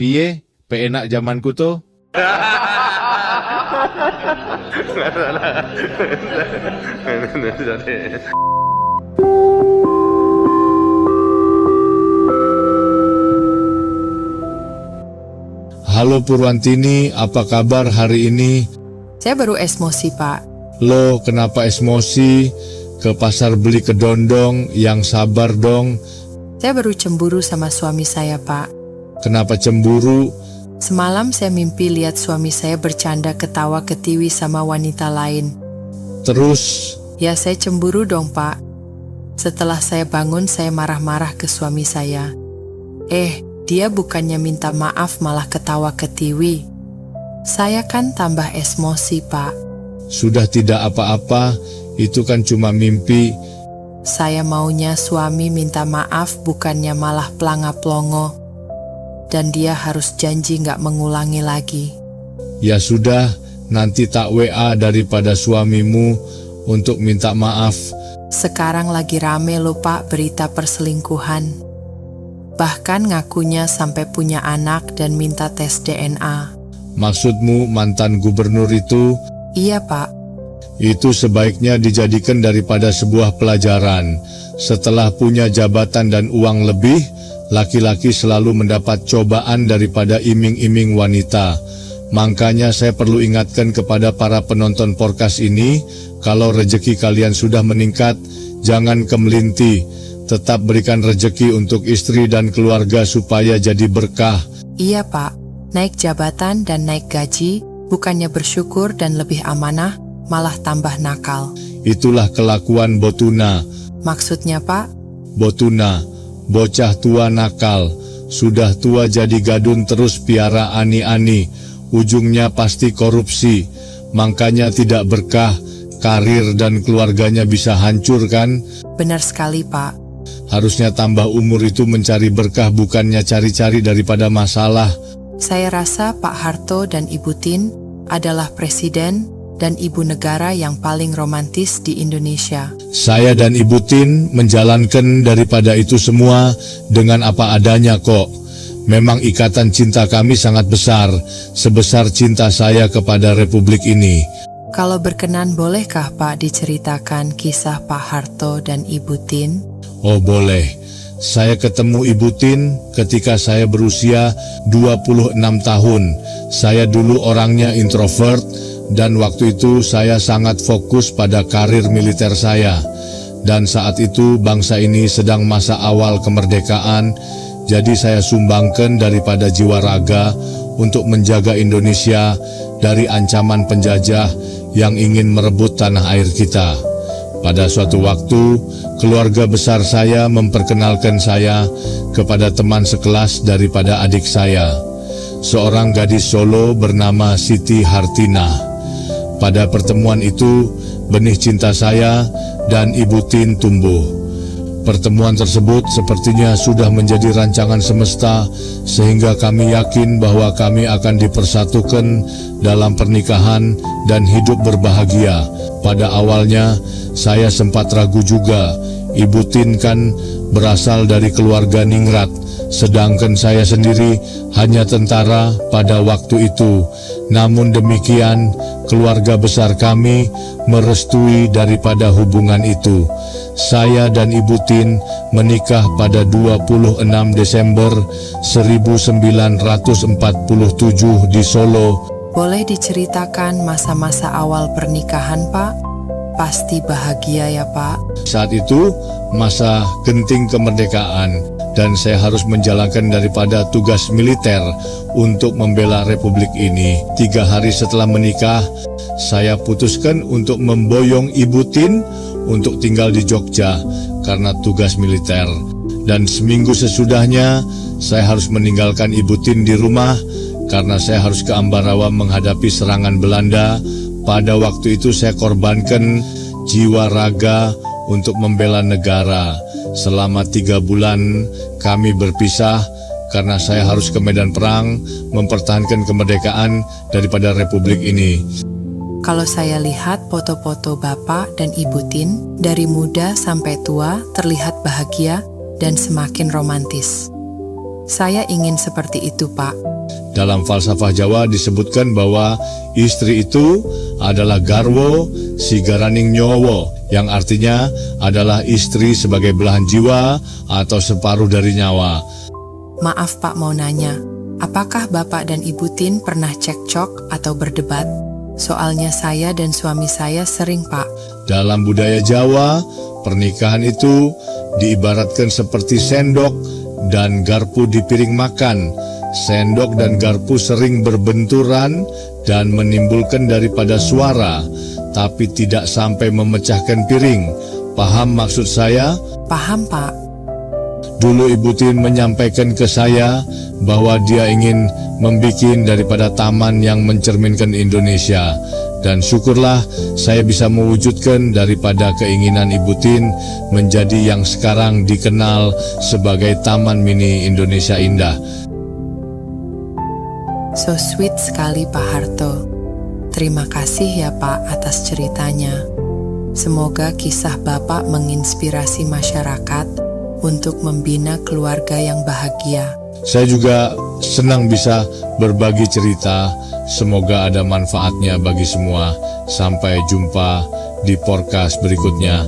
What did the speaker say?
Piye, peenak zamanku to? Halo Purwantini, apa kabar hari ini? Saya baru esmosi, Pak. Lo kenapa esmosi? Ke pasar beli kedondong, yang sabar dong. Saya baru cemburu sama suami saya, Pak. Kenapa cemburu? Semalam saya mimpi lihat suami saya bercanda ketawa ketiwi sama wanita lain. Terus? Ya, saya cemburu dong, Pak. Setelah saya bangun, saya marah-marah ke suami saya. Dia bukannya minta maaf malah ketawa ketiwi. Saya kan tambah esmosi, Pak. Sudah tidak apa-apa, itu kan cuma mimpi. Saya maunya suami minta maaf bukannya malah pelanga-pelongo. Dan dia harus janji nggak mengulangi lagi. Ya sudah, nanti tak WA daripada suamimu untuk minta maaf. Sekarang lagi rame loh, Pak, berita perselingkuhan. Bahkan ngakunya sampai punya anak dan minta tes DNA. Maksudmu mantan gubernur itu? Iya, Pak. Itu sebaiknya dijadikan daripada sebuah pelajaran. Setelah punya jabatan dan uang lebih, laki-laki selalu mendapat cobaan daripada iming-iming wanita. Makanya saya perlu ingatkan kepada para penonton podcast ini, kalau rezeki kalian sudah meningkat, jangan kemelinti. Tetap berikan rezeki untuk istri dan keluarga supaya jadi berkah. Iya, Pak. Naik jabatan dan naik gaji, bukannya bersyukur dan lebih amanah, malah tambah nakal. Itulah kelakuan Botuna. Maksudnya, Pak? Botuna, bocah tua nakal. Sudah tua jadi gadun terus piara ani-ani. Ujungnya pasti korupsi. Makanya tidak berkah, karir dan keluarganya bisa hancur kan? Benar sekali, Pak. Harusnya tambah umur itu mencari berkah bukannya cari-cari daripada masalah. Saya rasa Pak Harto dan Ibu Tin adalah presiden dan ibu negara yang paling romantis di Indonesia. Saya dan Ibu Tin menjalankan daripada itu semua dengan apa adanya kok. Memang ikatan cinta kami sangat besar, sebesar cinta saya kepada Republik ini. Kalau berkenan, bolehkah Pak diceritakan kisah Pak Harto dan Ibu Tin? Oh boleh. Saya ketemu Ibu Tin ketika saya berusia 26 tahun. Saya dulu orangnya introvert dan waktu itu saya sangat fokus pada karir militer saya. Dan saat itu bangsa ini sedang masa awal kemerdekaan, jadi saya sumbangkan daripada jiwa raga untuk menjaga Indonesia dari ancaman penjajah yang ingin merebut tanah air kita. Pada suatu waktu, keluarga besar saya memperkenalkan saya kepada teman sekelas daripada adik saya, seorang gadis Solo bernama Siti Hartina. Pada pertemuan itu, benih cinta saya dan Ibu Tin tumbuh. Pertemuan tersebut sepertinya sudah menjadi rancangan semesta, sehingga kami yakin bahwa kami akan dipersatukan dalam pernikahan dan hidup berbahagia. Pada awalnya, saya sempat ragu juga. Ibu Tin kan berasal dari keluarga ningrat, sedangkan saya sendiri hanya tentara pada waktu itu. Namun demikian, keluarga besar kami merestui daripada hubungan itu. Saya dan Ibu Tin menikah pada 26 Desember 1947 di Solo. Boleh diceritakan masa-masa awal pernikahan, Pak? Pasti bahagia ya, Pak? Saat itu masa genting kemerdekaan dan saya harus menjalankan daripada tugas militer untuk membela Republik ini. 3 hari setelah menikah, saya putuskan untuk memboyong Ibu Tin untuk tinggal di Jogja karena tugas militer. Dan seminggu sesudahnya, saya harus meninggalkan Ibu Tin di rumah karena saya harus ke Ambarawa menghadapi serangan Belanda. Pada waktu itu saya korbankan jiwa raga untuk membela negara. Selama 3 bulan kami berpisah karena saya harus ke medan perang mempertahankan kemerdekaan daripada Republik ini. Kalau saya lihat foto-foto Bapak dan Ibu Tin, dari muda sampai tua terlihat bahagia dan semakin romantis. Saya ingin seperti itu, Pak. Dalam falsafah Jawa disebutkan bahwa istri itu adalah garwo sigaraning nyowo, yang artinya adalah istri sebagai belahan jiwa atau separuh dari nyawa. Maaf Pak, mau nanya, apakah Bapak dan Ibu Tin pernah cekcok atau berdebat? Soalnya saya dan suami saya sering, Pak. Dalam budaya Jawa, pernikahan itu diibaratkan seperti sendok dan garpu di piring makan. Sendok dan garpu sering berbenturan dan menimbulkan daripada suara, tapi tidak sampai memecahkan piring. Paham maksud saya? Paham, Pak. Dulu Ibu Tin menyampaikan ke saya bahwa dia ingin membuat daripada taman yang mencerminkan Indonesia. Dan syukurlah saya bisa mewujudkan daripada keinginan Ibu Tin menjadi yang sekarang dikenal sebagai Taman Mini Indonesia Indah. So sweet sekali Pak Harto. Terima kasih ya Pak atas ceritanya. Semoga kisah Bapak menginspirasi masyarakat untuk membina keluarga yang bahagia. Saya juga senang bisa berbagi cerita. Semoga ada manfaatnya bagi semua. Sampai jumpa di podcast berikutnya.